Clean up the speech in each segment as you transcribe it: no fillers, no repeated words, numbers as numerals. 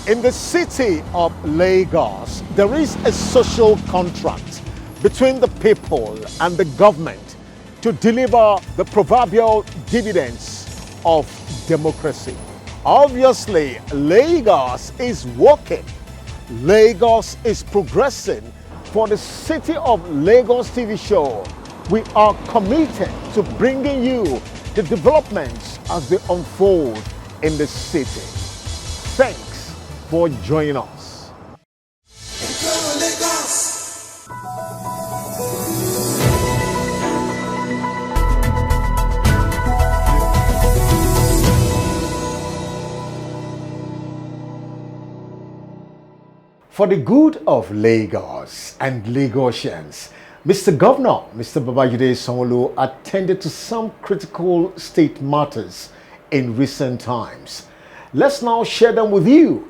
In the city of Lagos, there is a social contract between the people and the government to deliver the proverbial dividends of democracy. Obviously, Lagos is working. Lagos is progressing. For the City of Lagos TV show, we are committed to bringing you the developments as they unfold in the city. Thanks for joining us. For the good of Lagos and Lagosians, Mr. Governor, Mr. Babajide Sanwo-Olu attended to some critical state matters in recent times. Let's now share them with you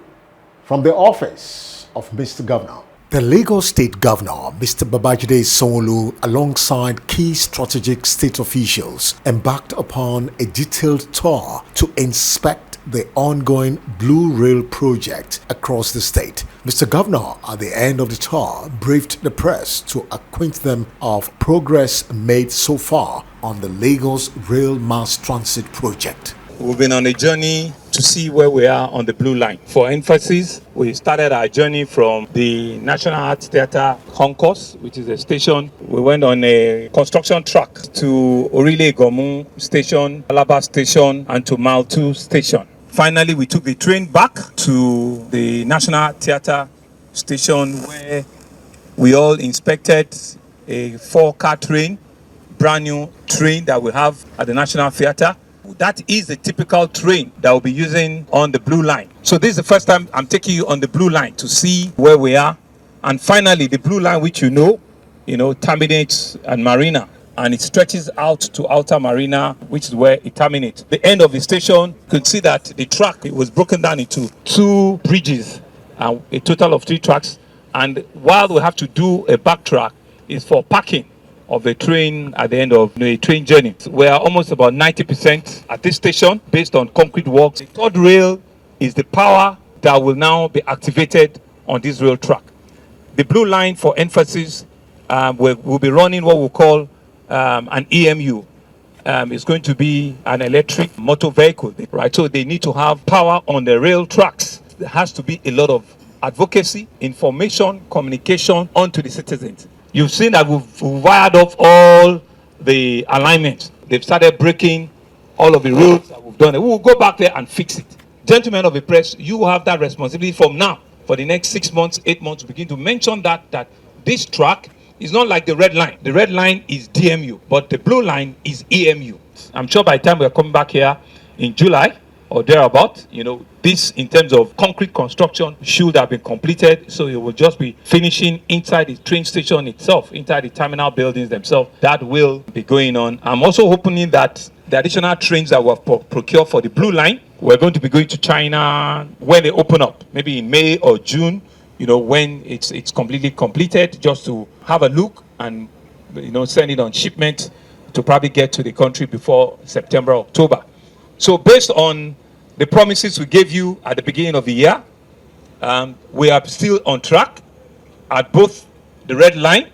from the office of Mr. Governor. The Lagos State Governor, Mr. Babajide Sanwo-Olu, alongside key strategic state officials, embarked upon a detailed tour to inspect the ongoing Blue Rail project across the state. Mr. Governor, at the end of the tour, briefed the press to acquaint them of progress made so far on the Lagos Rail Mass Transit project. We've been on a journey to see where we are on the Blue Line. For emphasis, we started our journey from the National Arts Theatre Concourse, which is a station. We went on a construction track to Orile Gomu Station, Alaba Station, and to Mile 2 Station. Finally, we took the train back to the National Theatre Station, where we all inspected a 4-car train, brand new train that we have at the National Theatre. That is the typical train that we'll be using on the Blue Line. So this is the first time I'm taking you on the Blue Line to see where we are. And finally, the Blue Line, which you know, terminates at Marina, and it stretches out to Outer Marina, which is where it terminates. The end of the station, you can see that the track, it was broken down into 2 bridges, a total of 3 tracks. And while we have to do a backtrack, is for parking of the train at the end of the train journey. We are almost about 90% at this station based on concrete works. The third rail is the power that will now be activated on this rail track. The Blue Line, for emphasis, will be running what we call an EMU. It's going to be an electric motor vehicle, right? So they need to have power on the rail tracks. There has to be a lot of advocacy, information, communication onto the citizens. You've seen that we've wired off all the alignments. They've started breaking all of the rules that we've done. We will go back there and fix it. Gentlemen of the press, you have that responsibility from now. For the next 6 months, 8 months, to begin to mention that this track is not like the red line. The red line is DMU, but the Blue Line is EMU. I'm sure by the time we're coming back here in July or thereabout, this in terms of concrete construction should have been completed. So it will just be finishing inside the train station itself, inside the terminal buildings themselves. That will be going on. I'm also hoping that the additional trains that were procured for the Blue Line, we're going to be going to China when they open up, maybe in May or June, when it's completely completed, just to have a look and, send it on shipment to probably get to the country before September, October. So based on the promises we gave you at the beginning of the year, we are still on track at both the Red Line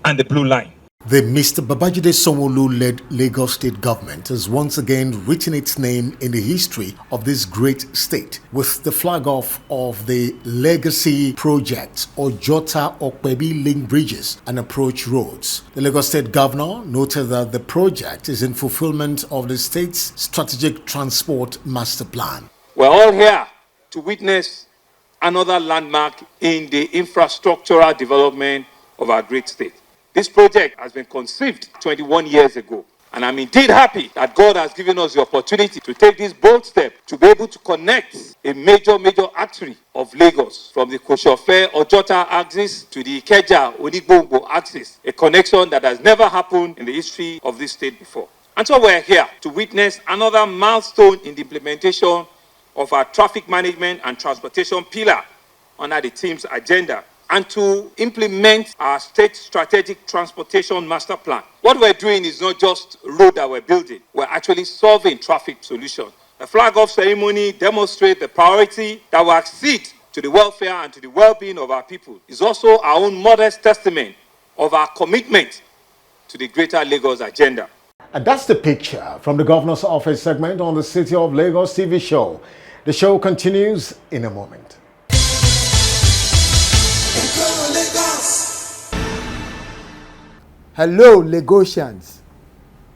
and the Blue Line. The Mr. Babajide Sanwo-Olu-led Lagos State government has once again written its name in the history of this great state with the flag off of the legacy projects Ojota-Okpebi link bridges and approach roads. The Lagos State governor noted that the project is in fulfillment of the state's strategic transport master plan. We're all here to witness another landmark in the infrastructural development of our great state. This project has been conceived 21 years ago, and I'm indeed happy that God has given us the opportunity to take this bold step to be able to connect a major artery of Lagos from the Koshofe Ojota axis to the Ikeja Onigbongbo axis, a connection that has never happened in the history of this state before. And so we're here to witness another milestone in the implementation of our traffic management and transportation pillar under the team's agenda, and to implement our state strategic transportation master plan. What we're doing is not just road that we're building. We're actually solving traffic solutions The flag-off ceremony demonstrates the priority that will accede to the welfare and to the well-being of our people. It's also our own modest testament of our commitment to the Greater Lagos agenda. And that's the picture from the Governor's Office segment on the City of Lagos TV show. The show continues in a moment. Hello, Lagosians.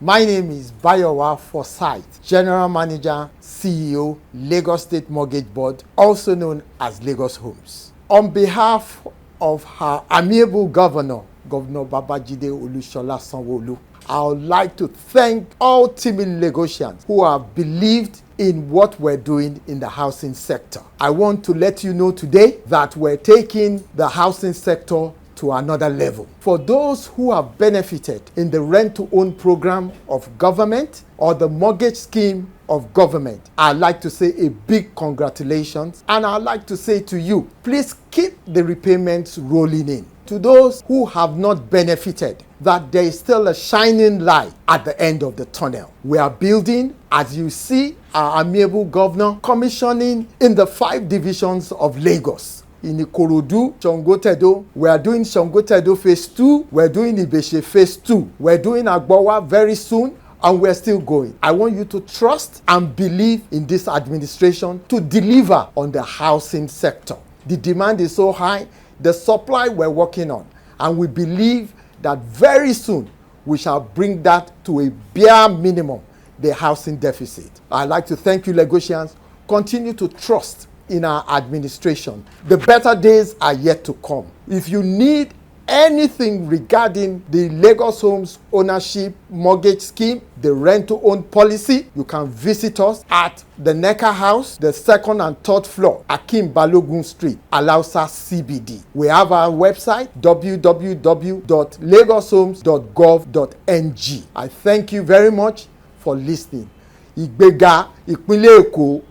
My name is Bayowa Forsyth, General Manager, CEO, Lagos State Mortgage Board, also known as Lagos Homes. On behalf of our amiable governor, Governor Babajide Olusola Sanwo-Olu, I would like to thank all timid Lagosians who have believed in what we're doing in the housing sector. I want to let you know today that we're taking the housing sector to another level. For those who have benefited in the rent-to-own program of government or the mortgage scheme of government, I'd like to say a big congratulations, and I'd like to say to you, please keep the repayments rolling in. To those who have not benefited, that there is still a shining light at the end of the tunnel. We are building, as you see, our amiable governor commissioning in the 5 divisions of Lagos. In Ikorodu, Sango-Tedo, we are doing Sango-Tedo phase 2, we're doing Ibeshe phase 2, we're doing Agbowa very soon, and we're still going. I want you to trust and believe in this administration to deliver on the housing sector. The demand is so high, the supply we're working on, and we believe that very soon we shall bring that to a bare minimum, the housing deficit. I'd like to thank you, Lagosians. Continue to trust in our administration. The better days are yet to come. If you need anything regarding the Lagos Homes ownership mortgage scheme, the rent-to-own policy, you can visit us at the Necker House, the 2nd and 3rd floor, Akim Balogun Street, Alausa CBD. We have our website, www.lagoshomes.gov.ng. I thank you very much for listening. Ìgbéga ìpínlẹ̀ Èkó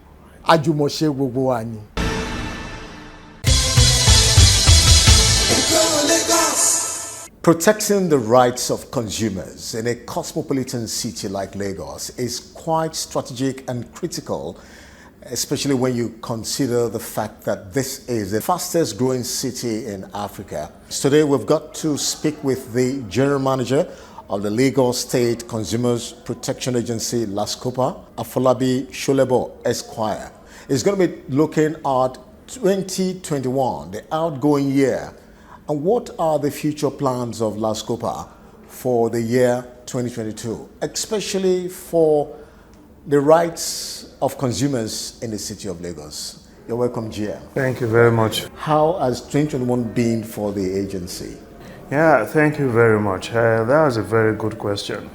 àjùmọ̀ṣe gbogbo wa ni. Protecting the rights of consumers in a cosmopolitan city like Lagos is quite strategic and critical, especially when you consider the fact that this is the fastest growing city in Africa. Today we've got to speak with the General Manager of the Lagos State Consumers Protection Agency, LASCOPA, Afolabi Sholebo Esquire. It's going to be looking at 2021, the outgoing year. And what are the future plans of LASCOPA for the year 2022, especially for the rights of consumers in the city of Lagos? You're welcome, GM. Thank you very much. How has 2021 been for the agency? Yeah, thank you very much. That was a very good question.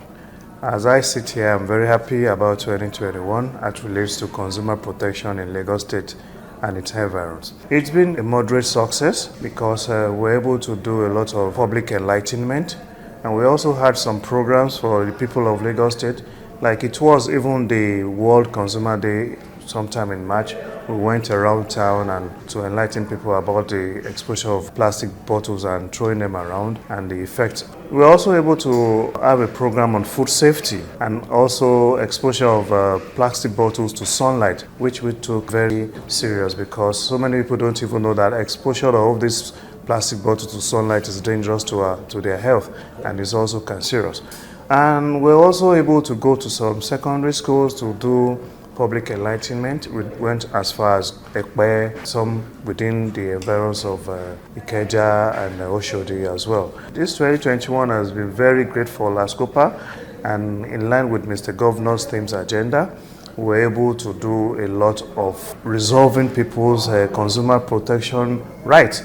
As I sit here, I'm very happy about 2021 as relates to consumer protection in Lagos State and its environs. It's been a moderate success because we're able to do a lot of public enlightenment, and we also had some programs for the people of Lagos State, like it was even the World Consumer Day sometime in March. We went around town and to enlighten people about the exposure of plastic bottles and throwing them around and the effect. We were also able to have a program on food safety and also exposure of plastic bottles to sunlight, which we took very serious because so many people don't even know that exposure of this plastic bottle to sunlight is dangerous to their health and is also cancerous. And we're also able to go to some secondary schools to do public enlightenment. We went as far as Ekpe, some within the environs of Ikeja and Oshodi as well. This 2021 has been very great for LASCOPA, and in line with Mr. Governor's themes agenda, we're able to do a lot of resolving people's consumer protection rights,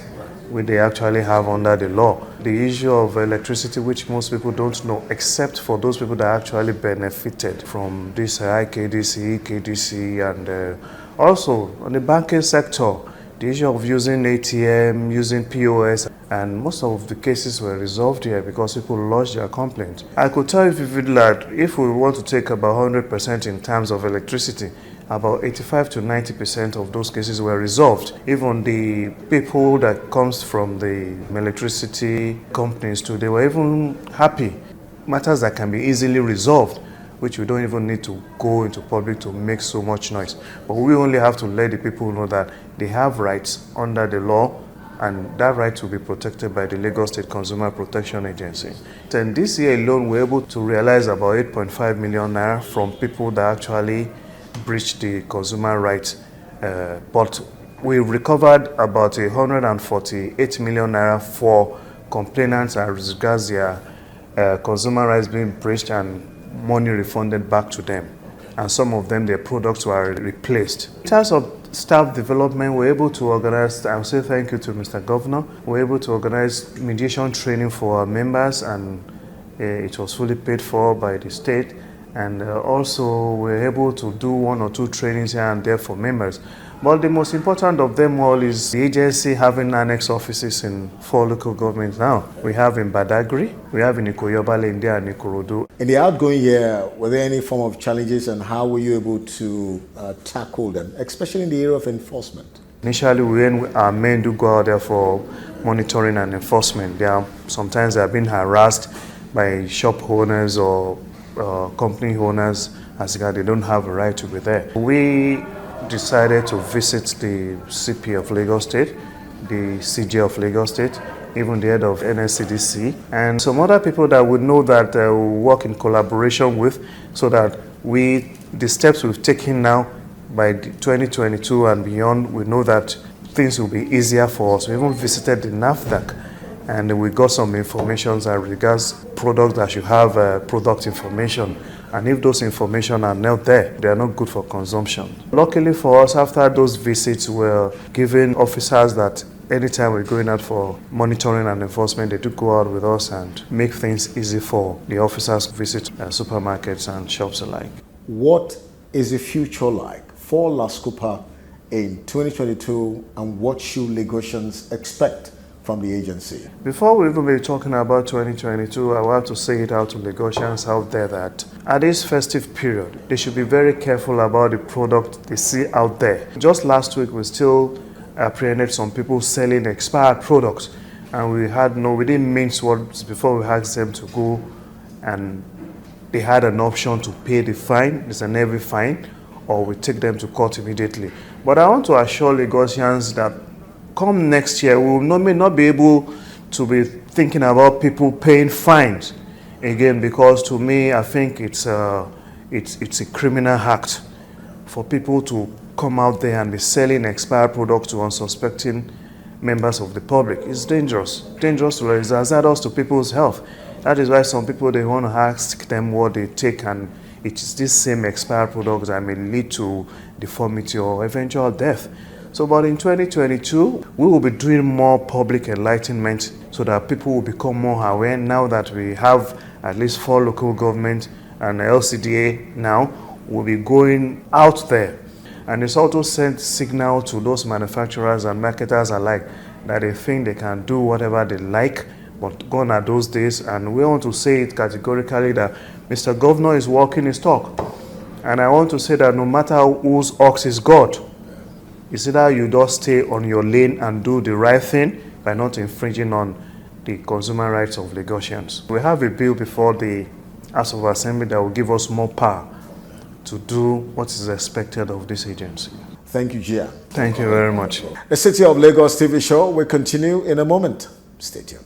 which they actually have under the law. The issue of electricity, which most people don't know, except for those people that actually benefited from this IKDC, KDC, and also on the banking sector, the issue of using ATM, using POS, and most of the cases were resolved here because people lodged their complaint. I could tell you vividly that if we want to take about 100% in terms of electricity, about 85 to 90% of those cases were resolved. Even the people that comes from the electricity companies too, they were even happy. Matters that can be easily resolved which we don't even need to go into public to make so much noise. But we only have to let the people know that they have rights under the law, and that right will be protected by the Lagos State Consumer Protection Agency. And this year alone, we're able to realize about 8.5 million naira from people that actually breached the consumer rights. But we recovered about 148 million naira for complainants as regards their consumer rights being breached and money refunded back to them. And some of them, their products were replaced. In terms of staff development, we're able to organize, I'll say thank you to Mr. Governor, we're able to organize mediation training for our members, and it was fully paid for by the state. And also we're able to do 1 or 2 trainings here and there for members. But the most important of them all is the agency having annex offices in 4 local governments now. We have in Badagry, we have in Ikoyobale, India, and Ikorodu. In the outgoing year, were there any form of challenges, and how were you able to tackle them, especially in the area of enforcement? Initially, when our men do go out there for monitoring and enforcement, sometimes they are being harassed by shop owners or company owners as they don't have a right to be there. We decided to visit the CP of Lagos State, the CJ of Lagos State, even the head of NSCDC, and some other people that we know that we work in collaboration with, so that the steps we've taken now by 2022 and beyond, we know that things will be easier for us. We even visited the NAFDAC, and we got some information as regards products that should have product information. And if those information are not there, they are not good for consumption. Luckily for us, after those visits, we're giving officers that anytime we're going out for monitoring and enforcement, they do go out with us and make things easy for the officers to visit supermarkets and shops alike. What is the future like for LASCOPA in 2022, and what should Lagosians expect from the agency? Before we even be talking about 2022, I want to say it out to Lagosians out there that at this festive period, they should be very careful about the product they see out there. Just last week, we still apprehended some people selling expired products, and we didn't mince words before we asked them to go, and they had an option to pay the fine. It's an heavy fine, or we take them to court immediately. But I want to assure Lagosians that come next year, we may not be able to be thinking about people paying fines again, because to me, I think it's a criminal act for people to come out there and be selling expired products to unsuspecting members of the public. It's dangerous. Dangerous to it's hazardous to people's health. That is why some people, they want to ask them what they take, and it's this same expired product that may lead to deformity or eventual death. So, but in 2022, we will be doing more public enlightenment so that people will become more aware. Now that we have at least 4 local governments and LCDA now, we'll be going out there. And it's also sent signal to those manufacturers and marketers alike that they think they can do whatever they like, but gone are those days. And we want to say it categorically that Mr. Governor is walking his talk. And I want to say that no matter whose ox is God, it's either you just stay on your lane and do the right thing by not infringing on the consumer rights of Lagosians. We have a bill before the House of Assembly that will give us more power to do what is expected of this agency. Thank you, Gia. Thank you very much. The City of Lagos TV show will continue in a moment. Stay tuned.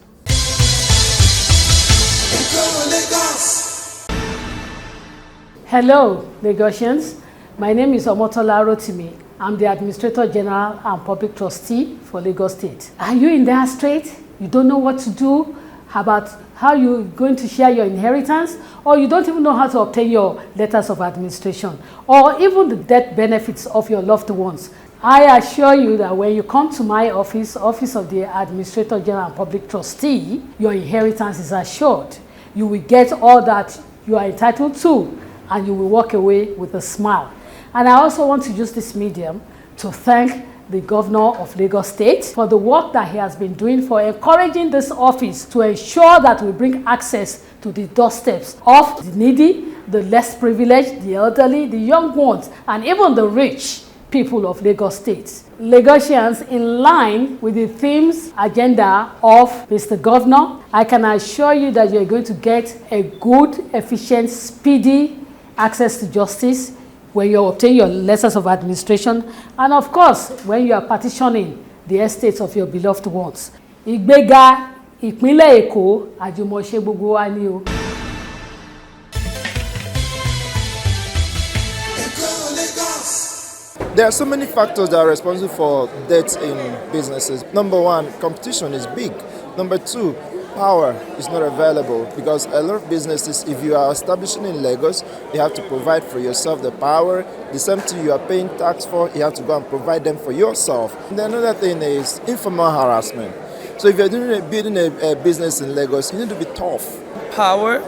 Hello, Lagosians. My name is Omotola Rotimi. I'm the Administrator General and Public Trustee for Lagos State. Are you in dire strait? You don't know what to do about how you're going to share your inheritance, or you don't even know how to obtain your letters of administration, or even the death benefits of your loved ones. I assure you that when you come to my office of the Administrator General and Public Trustee, your inheritance is assured. You will get all that you are entitled to, and you will walk away with a smile. And I also want to use this medium to thank the Governor of Lagos State for the work that he has been doing for encouraging this office to ensure that we bring access to the doorsteps of the needy, the less privileged, the elderly, the young ones, and even the rich people of Lagos State. Lagosians, in line with the themes agenda of Mr. Governor, I can assure you that you're going to get a good, efficient, speedy access to justice, when you obtain your letters of administration, and of course, when you are partitioning the estates of your beloved ones. Ìgbéga ìpínlẹ̀ Èkó àjùmọ̀ṣe gbogbo wa ni o. There are so many factors that are responsible for debt in businesses. Number one, competition is big. Number two, power is not available because a lot of businesses, if you are establishing in Lagos, you have to provide for yourself the power. The same thing you are paying tax for, you have to go and provide them for yourself. And then another thing is informal harassment. So if you're building a business in Lagos, you need to be tough. Power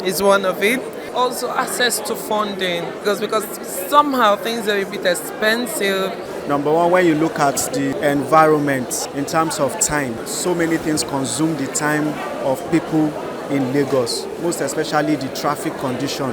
is one of it. Also access to funding because somehow things are a bit expensive. Number one, when you look at the environment in terms of time, so many things consume the time of people in Lagos, most especially the traffic condition.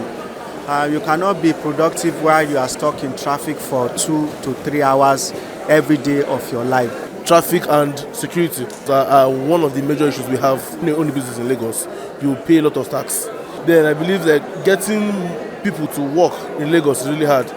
You cannot be productive while you are stuck in traffic for 2 to 3 hours every day of your life. Traffic and security are one of the major issues we have in the only business in Lagos. You pay a lot of tax. Then I believe that getting people to work in Lagos is really hard.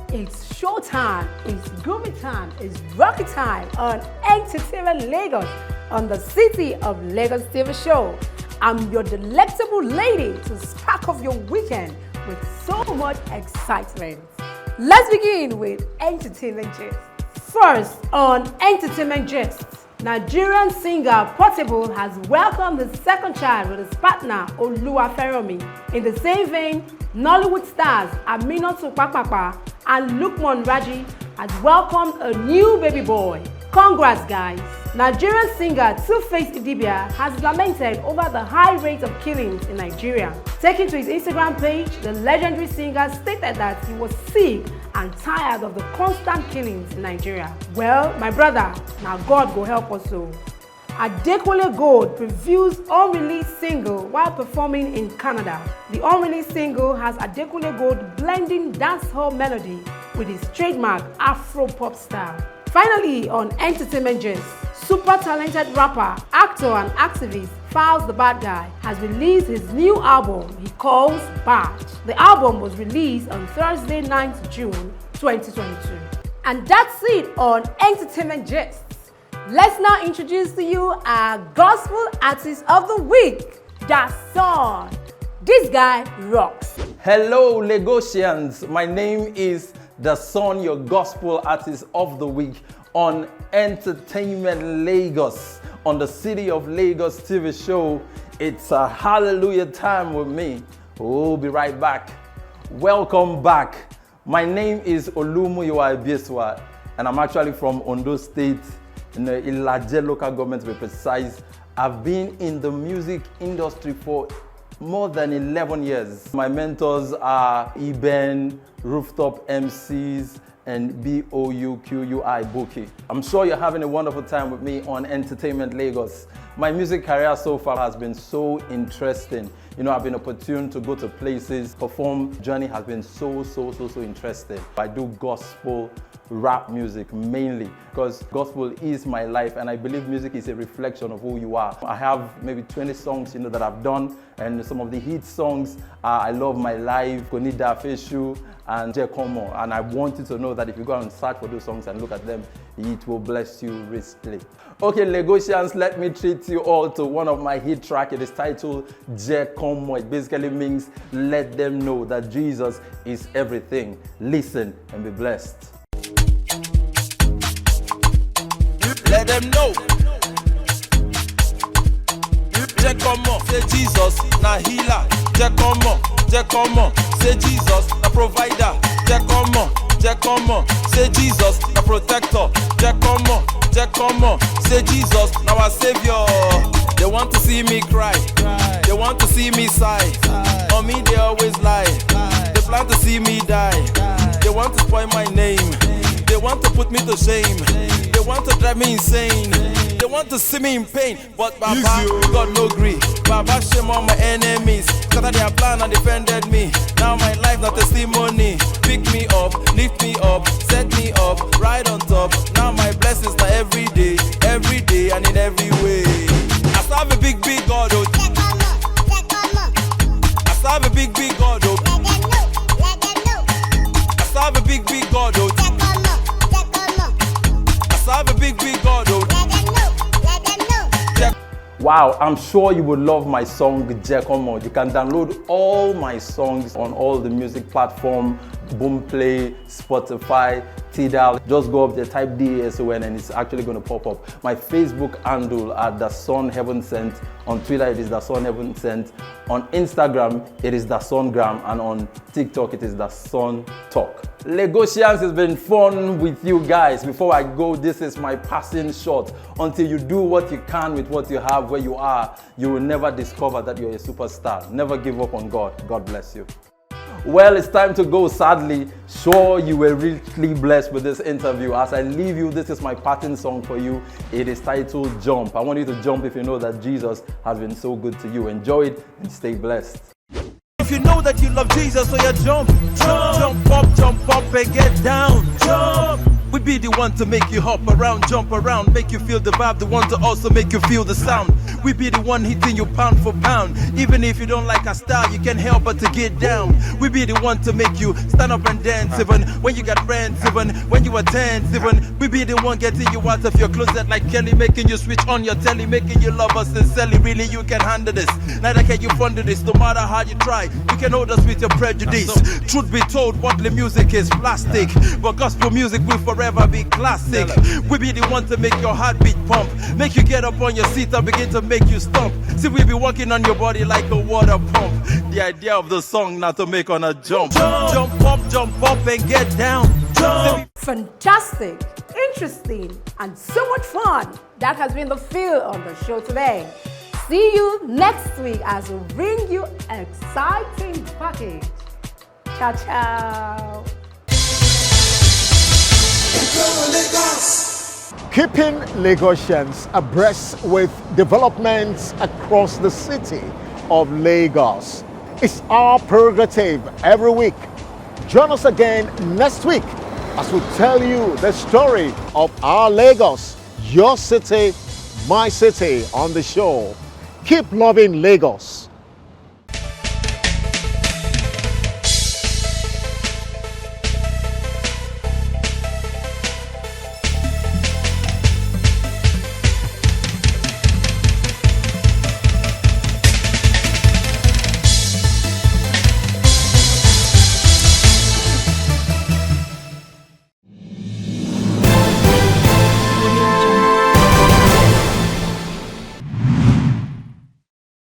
It's showtime, it's groovy time, it's rocky time on Entertainment Lagos on the City of Lagos TV show. I'm your delectable lady to spark off your weekend with so much excitement. Let's begin with Entertainment Gist. First on Entertainment Gist, Nigerian singer Portable has welcomed his second child with his partner Oluwaferomi. In the same vein, Nollywood stars Aminatu Pakpakpa and Lukman Raji has welcomed a new baby boy. Congrats guys! Nigerian singer Two-Face Idibia has lamented over the high rate of killings in Nigeria. Taking to his Instagram page, the legendary singer stated that he was sick and tired of the constant killings in Nigeria. Well, my brother, now God go help us so. Adekunle Gold previews unreleased single while performing in Canada. The unreleased single has Adekunle Gold blending dancehall melody with his trademark Afro-pop style. Finally, on Entertainment Gist, super talented rapper, actor and activist Falz the Bad Guy has released his new album he calls Bad. The album was released on Thursday, 9th June 2022. And that's it on Entertainment Gist. Let's now introduce to you our Gospel Artist of the Week, Da Son. This guy rocks. Hello Lagosians, my name is Da Son, your Gospel Artist of the Week on Entertainment Lagos, on the City of Lagos TV show. It's a hallelujah time with me. We'll be right back. Welcome back. My name is Olumuyiwa Ibieswa, and I'm actually from Ondo State, in the Ilaje local government to be precise. I've been in the music industry for more than 11 years. My mentors are Eben, Rooftop MCs, and BOUQUI Buki. I'm sure you're having a wonderful time with me on Entertainment Lagos. My music career so far has been so interesting. You know, I've been opportune to go to places, perform. Journey has been so interesting. I do gospel rap music mainly because gospel is my life, and I believe music is a reflection of who you are. I have maybe 20 songs, you know, that I've done, and some of the hit songs are I Love My Life, Konida Feshu, and Jekomo. And I want you to know that if you go and search for those songs and look at them, it will bless you richly. Okay, Lagosians, let me treat you all to one of my hit tracks. It is titled Jekomo. It basically means let them know that Jesus is everything. Listen and be blessed. Let them know. Jekomo, say Jesus, na healer. Jekomo, say Jesus, na provider. Jekomo, say Jesus, na protector. Jekomo, say Jesus, na our savior. They want to see me cry. They want to see me sigh. On me they always lie. They plan to see me die. They want to spoil my name. They want to put me to shame. They want to drive me insane. They want to see me in pain. But Baba, God no gree. Baba, shame on my enemies. Scatter their plan and defended me. Now my life not testimony. Pick me up, lift me up, set me up, right on top. Now my blessings are every day and in every way. I serve a big God, oh. I serve a big God, oh. I serve a big God, oh. I serve a big God, oh. Wow, I'm sure you would love my song Jekomo. You can download all my songs on all the music platforms, Boomplay, Spotify, Tidal. Just go up there, type DASON, and it's actually going to pop up. My Facebook handle at The Son Heaven Sent. On Twitter, it is The Son Heaven Sent. On Instagram, it is The Songram. And on TikTok, it is The Son Talk. Lagosians, has been fun with you guys. Before I go, this is my passing shot. Until you do what you can with what you have where you are, you will never discover that you're a superstar. Never give up on God. God bless you. Well, it's time to go, sadly. Sure, you were richly blessed with this interview. As I leave you, this is my parting song for you. It is titled Jump. I want you to jump if you know that Jesus has been so good to you. Enjoy it and stay blessed. If you know that you love Jesus, so you jump up and get down. Jump. We be the one to make you hop around, jump around, make you feel the vibe, the one to also make you feel the sound. We be the one hitting you pound for pound. Even if you don't like our style, you can't help but to get down. We be the one to make you stand up and dance, even when you got friends, even when you are tense, even. We be the one getting you out of your closet like Kelly, making you switch on your telly, making you love us sincerely. Really, you can handle this. Neither can you fund this, no matter how you try. You can hold us with your prejudice. Truth be told, worldly music is plastic, but gospel music will forever be classic. We be the one to make your heartbeat pump, make you get up on your seat and begin to make you stomp. See, we be working on your body like a water pump. The idea of the song now to make on a jump. Jump up and get down. Jump. Fantastic, interesting, and so much fun. That has been the feel on the show today. See you next week as we bring you exciting package. Ciao, ciao. Keeping Lagosians abreast with developments across the city of Lagos is our prerogative every week. Join us again next week as we tell you the story of our Lagos, your city, my city on the show. Keep loving Lagos.